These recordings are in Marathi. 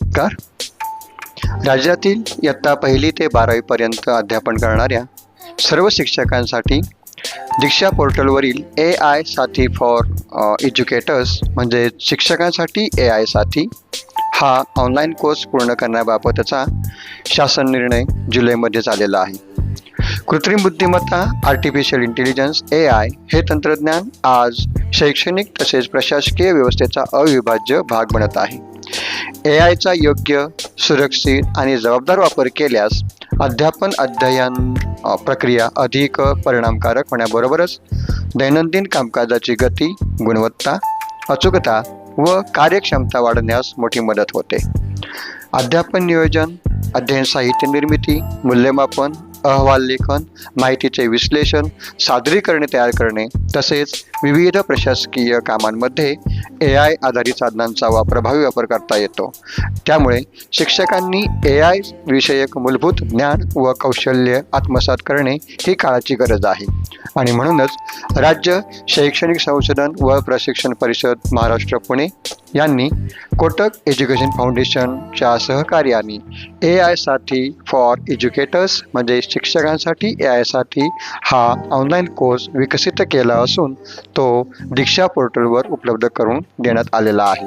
नमस्कार. राज्यातील इयत्ता 1ली ते 12वी पर्यंत अध्यापन करणाऱ्या सर्व शिक्षकांसाठी दीक्षा पोर्टलवरील AI साथी फॉर एज्युकेटर्स म्हणजे शिक्षकांसाठी AI साथी हा ऑनलाईन कोर्स पूर्ण करण्याबाबतचा शासन निर्णय जुलैमध्ये झालेला आहे. कृत्रिम बुद्धिमत्ता आर्टिफिशियल इंटेलिजन्स AI हे तंत्रज्ञान आज शैक्षणिक तसेच प्रशासकीय व्यवस्थेचा अविभाज्य भाग बनत आहे. AIचा योग्य, सुरक्षित आणि जबाबदार वापर केल्यास अध्ययन प्रक्रिया अधिक परिणामकारक होण्याबरोबरच दैनंदिन कामकाजाची गती, गुणवत्ता, अचूकता व कार्यक्षमता वाढवण्यास मोठी मदत होते. अध्यापन नियोजन, अध्ययन साहित्य निर्मिती, मूल्यमापन, अहवाल लेखन, माहितीचे विश्लेषण, सादरीकरणे तयार करणे तसेच विविध प्रशासकीय कामांमध्ये AI आधारित साधनांचा प्रभावी वापर करता येतो. त्यामुळे शिक्षकांनी AI विषयक मूलभूत ज्ञान व कौशल्य आत्मसात करणे ही काळाची गरज आहे आणि म्हणूनच राज्य शैक्षणिक संशोधन व प्रशिक्षण परिषद महाराष्ट्र पुणे यांनी कोटक एज्युकेशन फाउंडेशनच्या सहकार्याने AI साथी फॉर एज्युकेटर्स म्हणजे शिक्षकांसाठी AI साथी हा ऑनलाईन कोर्स विकसित केला असून तो दीक्षा पोर्टलवर उपलब्ध करून देण्यात आलेला आहे.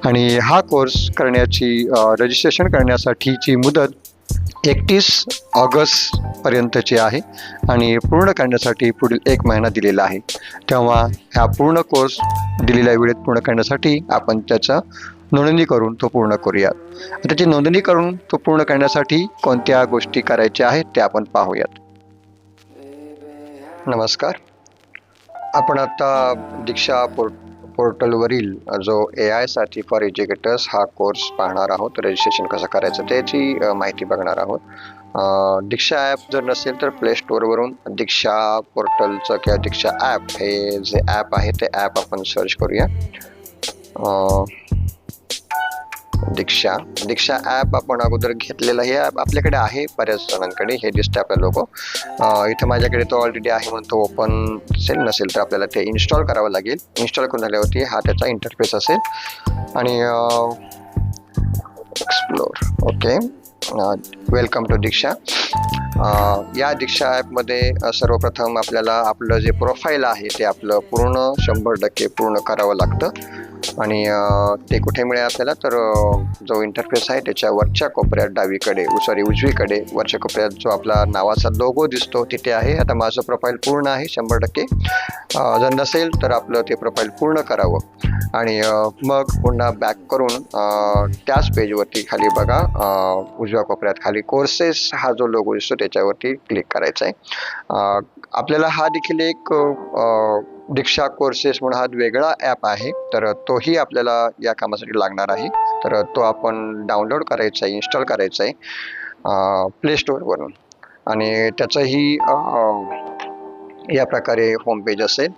आणि हा कोर्स करण्याची रजिस्ट्रेशन करण्यासाठीची मुदत 31 ऑगस्ट पर्यंतची आहे आणि पूर्ण करण्यासाठी पुढील 1 महिना दिलेला आहे. तेव्हा ह्या पूर्ण कोर्स दिलेल्या वेळेत पूर्ण करण्यासाठी आपण त्याचा नोंदणी करून तो पूर्ण करूयात. त्याची नोंदणी करून तो पूर्ण करण्यासाठी कोणत्या गोष्टी करायच्या आहेत ते आपण पाहूयात. नमस्कार. आपण आता दीक्षा पोर्टलवरील जो AI साथी फॉर एज्युकेटर्स हा कोर्स पाहणार आहोत. रजिस्ट्रेशन कसं करायचं त्याची माहिती बघणार आहोत. दीक्षा ॲप जर नसेल तर प्ले स्टोअरवरून दीक्षा पोर्टलचं किंवा दीक्षा ॲप हे जे ॲप आहे ते ॲप आपण सर्च करूया. दीक्षा ॲप आपण अगोदर घेतलेलं हे ॲप आपल्याकडे आहे, बऱ्याच जणांकडे हे दिसते आपल्या लोगो. इथं माझ्याकडे तो ऑलरेडी आहे म्हणून तो ओपन असेल, नसेल तर आपल्याला ते इन्स्टॉल करावं लागेल. इन्स्टॉल करून झाल्यावरती हा त्याचा इंटरफेस असेल आणि एक्सप्लोर. ओके, वेलकम टू दीक्षा. या दीक्षा ॲपमध्ये सर्वप्रथम आपल्याला आपलं जे प्रोफाईल आहे ते आपलं पूर्ण 100% पूर्ण करावं लागतं आणि ते कुठे मिळेल आपल्याला तर जो इंटरफेस आहे त्याच्या वरच्या कोपऱ्यात उजवीकडे वरच्या कोपऱ्यात जो आपला नावाचा लोगो दिसतो तिथे आहे. आता माझं प्रोफाईल पूर्ण आहे 100%. जर नसेल तर आपलं ते प्रोफाईल पूर्ण करावं आणि मग पुन्हा बॅक करून त्याच पेजवरती खाली बघा उजव्या कोपऱ्यात खाली कोर्सेस हा जो लोगो दिसतो त्याच्यावरती क्लिक करायचा आहे. आपल्याला हा देखील एक दीक्षा कोर्सेस म्हणून हा वेगळा ॲप आहे तर तोही आपल्याला या कामासाठी लागणार आहे. तर तो आपण डाउनलोड करायचा आहे, इन्स्टॉल करायचा आहे प्ले स्टोअरवरून आणि त्याचंही या प्रकारे होम पेज असेल.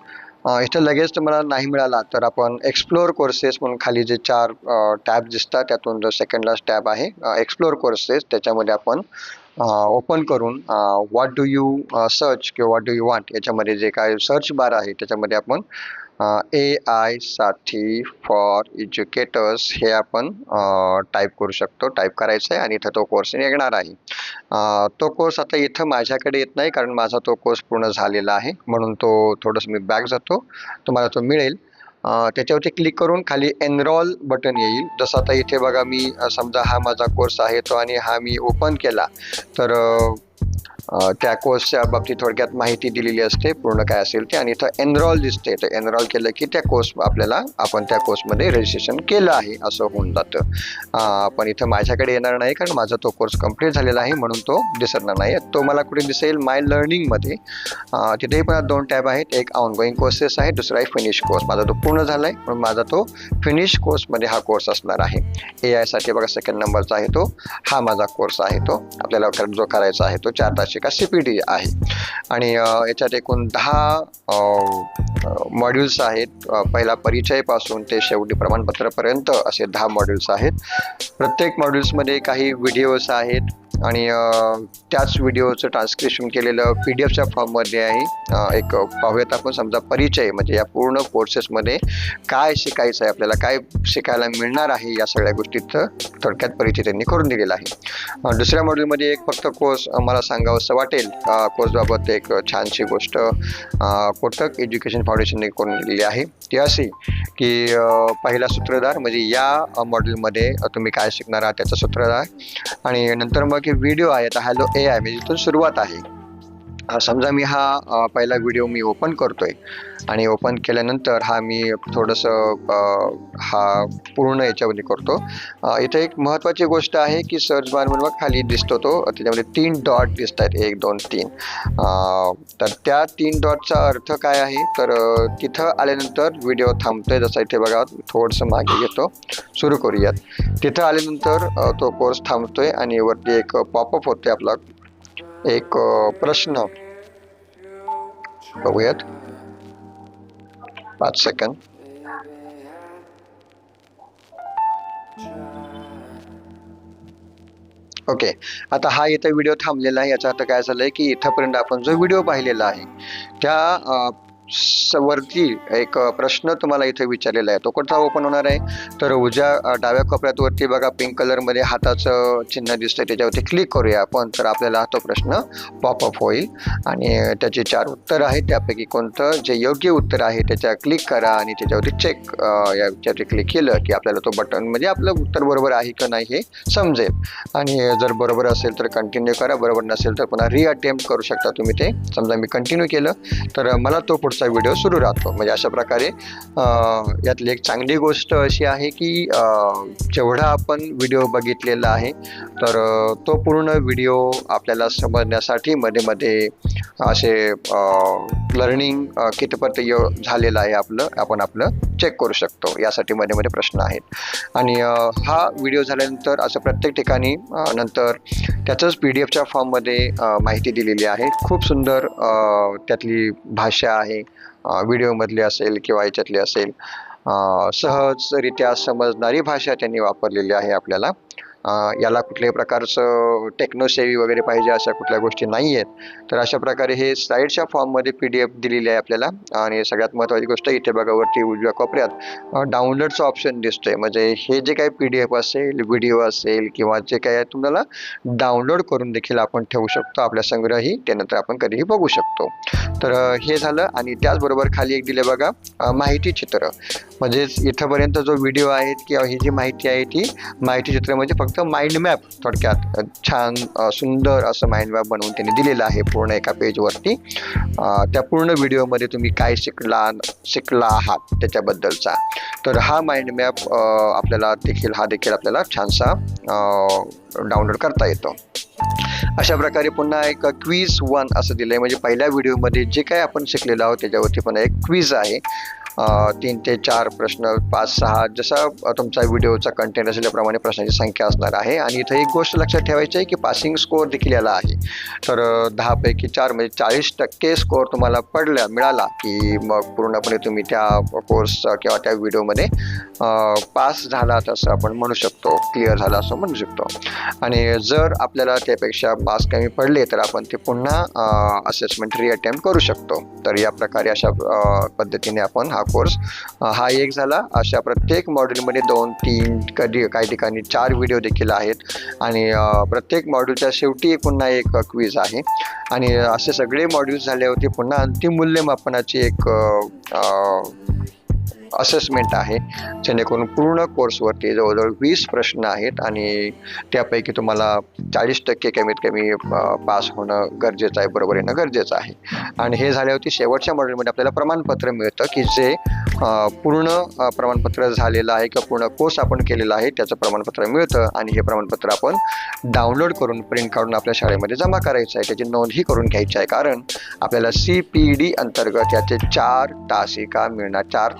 इथं लगेच तुम्हाला नाही मिळाला तर आपण एक्सप्लोर कोर्सेस म्हणून खाली जे 4 टॅब दिसतात त्यातून जो सेकंड लास्ट टॅब आहे एक्सप्लोर कोर्सेस त्याच्यामध्ये आपण ओपन करून व्हॉट डू यू सर्च किंवा व्हॉट डू यू वांट याच्यामध्ये जे काय सर्च बार आहे त्याच्यामध्ये आपण AI साथी फॉर एज्युकेटर्स हे आपण टाईप करू शकतो. टाईप करायचं आहे आणि इथं तो कोर्स निघणार आहे. तो कोर्स आता इथं माझ्याकडे येत नाही कारण माझा तो कोर्स पूर्ण झालेला आहे म्हणून तो थोडंसं मी बॅक जातो. तुम्हाला तो मिळेल. त्याच्यावरती क्लिक करून खाली एनरोल बटन येईल. जसं आता इथे बघा मी समजा हा माझा कोर्स आहे तो आणि हा मी ओपन केला तर त्या कोर्सच्या बाबतीत थोडक्यात माहिती दिलेली असते पूर्ण काय असेल ते आणि इथं एनरोल दिसते. तर एनरोल केलं की त्या कोर्स आपण त्या कोर्समध्ये रजिस्ट्रेशन केलं आहे असं होऊन जातं. पण इथं माझ्याकडे येणार नाही कारण माझा तो कोर्स कंप्लीट झालेला आहे म्हणून तो दिसणार नाही. तो मला कुठे दिसेल माय लर्निंगमध्ये. तिथेही पण 2 टॅब आहेत. एक ऑनगोईंग कोर्सेस आहे, दुसरा आहे फिनिश कोर्स. माझा तो पूर्ण झाला आहे म्हणून माझा तो फिनिश कोर्समध्ये हा कोर्स असणार आहे. AI साठी बघा सेकंड नंबरचा आहे तो हा माझा कोर्स आहे. तो आपल्याला जो करायचा आहे तो 4 तासिका CPT आहे आणि याच्यात एकूण 10 मॉड्यूल्स आहेत. पहिला परिचयपासून ते शेवटी प्रमाणपत्रापर्यंत असे 10 मॉड्यूल्स आहेत. प्रत्येक मॉड्यूल्समध्ये काही व्हिडिओज आहेत, आणि त्याच व्हिडिओचं ट्रान्सक्रिप्शन केलेलं PDF फॉर्ममध्ये आहे. एक पाहूयात आपण. समजा परिचय म्हणजे या पूर्ण कोर्सेसमध्ये काय शिकायचं आहे, आपल्याला काय शिकायला मिळणार आहे, या सगळ्या गोष्टीचं थोडक्यात परिचय त्यांनी करून दिलेला आहे. दुसऱ्या मॉड्यूलमध्ये एक फक्त कोर्स मला सांगावंसं वाटेल, कोर्सबाबत एक छानशी गोष्ट कोटक एज्युकेशन फाउंडेशनने करून दिलेली आहे. ती अशी की पहिला सूत्रधार म्हणजे या मॉड्यूलमध्ये तुम्ही काय शिकणार आहात त्याचा सूत्रधार, आणि नंतर मग व्हिडिओ आहे. आता हॅलो AI म्हणजे इथून सुरुवात आहे. समजा मी हा पहिला व्हिडिओ मी ओपन करतोय आणि ओपन केल्यानंतर हा मी थोडंसं हा पूर्ण याच्यामध्ये करतो. इथे एक महत्त्वाची गोष्ट आहे की सर्च बारमध्ये मग खाली दिसतो तो, त्याच्यामध्ये 3 डॉट दिसत आहेत, 1 2 3. तर त्या 3 डॉटचा अर्थ काय आहे, तर तिथं आल्यानंतर व्हिडिओ थांबतोय. जसं इथे बघा, थोडंसं मागे घेतो, सुरू करूयात. तिथं आल्यानंतर तो कोर्स थांबतोय आणि वरती एक पॉपअप होते आपला, एक प्रश्न बघूयात. 5 सेकंद. ओके, आता हा इथं व्हिडिओ थांबलेला आहे. याचा अर्थ काय झालंय की इथंपर्यंत आपण जो व्हिडिओ पाहिलेला आहे त्या वरती एक प्रश्न तुम्हाला इथे विचारलेला आहे. तो कोणता ओपन होणार आहे, तर डाव्या कोपऱ्यात वरती बघा पिंक कलरमध्ये हाताचं चिन्ह दिसतंय, त्याच्यावरती क्लिक करूया आपण. तर आपल्याला तो प्रश्न पॉपअप होईल आणि त्याचे 4 उत्तर आहेत. त्यापैकी कोणतं जे योग्य उत्तर आहे त्याच्या क्लिक करा आणि त्याच्यावरती चेक याच्यावरती क्लिक केलं की आपल्याला तो बटन म्हणजे आपलं उत्तर बरोबर आहे का नाही हे समजेल. आणि जर बरोबर असेल तर कंटिन्यू करा, बरोबर नसेल तर पुन्हा रिअटेम्प्ट करू शकता तुम्ही ते. समजा मी कंटिन्यू केलं तर मला तो पुढचा व्हिडिओ सुरू राहतो. म्हणजे अशा प्रकारे यातली एक चांगली गोष्ट अशी आहे की जेवढा आपण व्हिडिओ बघितलेला आहे तर तो पूर्ण व्हिडिओ आपल्याला समजण्यासाठी मध्ये मध्ये असे लर्निंग कितपत झालेलं आहे आपण आपलं चेक करू शकतो. यासाठी मध्ये मध्ये प्रश्न आहेत. आणि हा व्हिडिओ झाल्यानंतर असं प्रत्येक ठिकाणी नंतर त्याचंच PDF फॉर्ममध्ये माहिती दिलेली आहे. खूप सुंदर त्यातली भाषा आहे, व्हिडिओमधली असेल किंवा याच्यातली असेल, सहजरित्या समजणारी भाषा त्यांनी वापरलेली आहे आपल्याला. याला कुठल्याही प्रकारचं टेक्नोसेवी वगैरे पाहिजे अशा कुठल्या गोष्टी नाही आहेत. तर अशा प्रकारे हे स्लाईडच्या फॉर्ममध्ये PDF दिलेली आहे आपल्याला. आणि सगळ्यात महत्त्वाची गोष्ट इथे बघा वरती उजव्या कोपऱ्यात डाउनलोडचं ऑप्शन दिसतंय. म्हणजे हे जे काही PDF असेल, व्हिडिओ असेल किंवा जे काही आहे तुम्हाला डाउनलोड करून देखील आपण ठेवू शकतो आपल्या संग्रही, त्यानंतर आपण कधीही बघू शकतो. तर हे झालं. आणि त्याचबरोबर खाली एक दिले बघा माहिती चित्र. म्हणजेच इथंपर्यंत जो व्हिडिओ आहे किंवा ही जी माहिती आहे ती माहिती चित्र म्हणजे फक्त माइंड मॅप. थोडक्यात छान सुंदर असं माइंड मॅप बनवून त्यांनी दिलेलं आहे पूर्ण एका पेजवरती. त्या पूर्ण व्हिडिओमध्ये तुम्ही काय शिकला आहात त्याच्याबद्दलचा. तर हा माइंड मॅप आपल्याला देखील आपल्याला छानसा डाउनलोड करता येतो. अशा प्रकारे पुन्हा एक क्विज 1 असं दिलंय. म्हणजे पहिल्या व्हिडिओमध्ये जे काही आपण शिकलेलो आहोत त्याच्यावरती पण एक क्विज आहे. 3 ते 4 प्रश्न, 5-6 जसा तुमचा व्हिडिओचा कंटेंट असेल त्याप्रमाणे प्रश्नांची संख्या असणार आहे. आणि इथं एक गोष्ट लक्षात ठेवायची आहे की पासिंग स्कोअर देखील याला आहे. तर 10 पैकी 4 म्हणजे 40% स्कोअर तुम्हाला मिळाला की मग पूर्णपणे तुम्ही त्या कोर्स किंवा त्या व्हिडिओमध्ये पास झालात असं आपण म्हणू शकतो, क्लिअर झाला असं म्हणू शकतो. आणि जर आपल्याला त्यापेक्षा मार्क्स कमी पडले तर आपण ते पुन्हा असेसमेंट रिअटेम्प्ट करू शकतो. तर या प्रकारे अशा पद्धतीने आपण हा कोर्स हा एक झाला. अशा प्रत्येक मॉड्यूलमध्ये 2-3 काही ठिकाणी 4 व्हिडिओ देखील आहेत. आणि प्रत्येक मॉड्यूलच्या शेवटी पुन्हा एक क्विज आहे. आणि असे सगळे मॉड्यूल्स झाले होते. पुन्हा अंतिम मूल्यमापनाची एक असेसमेंट आहे, जेणेकरून पूर्ण कोर्सवरती जवळजवळ 20 प्रश्न आहेत आणि त्यापैकी तुम्हाला 40% कमीत कमी पास होणं गरजेचं आहे, बरोबर येणं गरजेचं आहे. आणि हे झाल्यावरती शेवटच्या मॉड्यूलमध्ये आपल्याला प्रमाणपत्र मिळतं की जे पूर्ण प्रमाणपत्र झालेलं आहे किंवा पूर्ण कोर्स आपण केलेला आहे त्याचं प्रमाणपत्र मिळतं. आणि हे प्रमाणपत्र आपण डाउनलोड करून प्रिंट काढून आपल्या शाळेमध्ये जमा करायचं आहे, त्याची नोंदही करून घ्यायची आहे. कारण आपल्याला CPD अंतर्गत याचे 4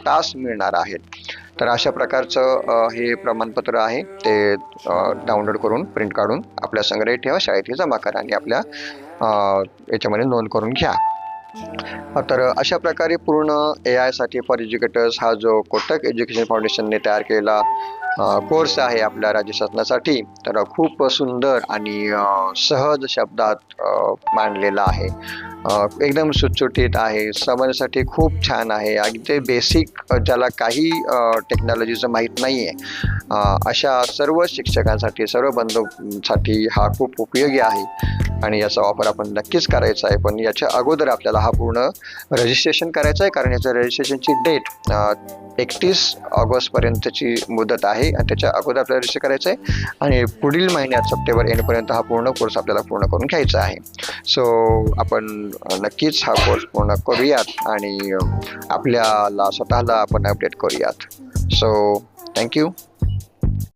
तास मिळणार आहेत. तर अशा प्रकारचं हे प्रमाणपत्र आहे, ते डाउनलोड करून प्रिंट काढून आपल्या संग्रही ठेवा, शाळेतही जमा करा आणि आपल्या याच्यामध्ये नोंद करून घ्या. तर अशा प्रकारे पूर्ण AI साठी फॉर एज्युकेटर्स हा जो कोटक एज्युकेशन फाउंडेशनने तयार केलेला कोर्स आहे आपल्या राज्य शासनासाठी, तर खूप सुंदर आणि सहज शब्दात मांडलेला आहे. एकदम सुटसुटीत आहे, समजण्यासाठी खूप छान आहे. अगदी बेसिक ज्याला काही टेक्नॉलॉजीचं माहीत नाही आहे अशा सर्व शिक्षकांसाठी, सर्व बंधूंसाठी हा खूप उपयोगी आहे आणि याचा वापर आपण नक्कीच करायचा आहे. पण याच्या अगोदर आपल्याला हा पूर्ण रजिस्ट्रेशन करायचं आहे, कारण याच्या रजिस्ट्रेशनची डेट 31 ऑगस्टपर्यंतची मुदत आहे आणि त्याच्या अगोदर आपल्याला रजिस्टर करायचं आहे आणि पुढील महिन्यात सप्टेंबर एंडपर्यंत हा पूर्ण कोर्स आपल्याला पूर्ण करून घ्यायचा आहे. सो आपण नक्कीच हा कोर्स पूर्ण करूयात आणि आपल्याला स्वतःला आपण अपडेट करूयात. So thank you.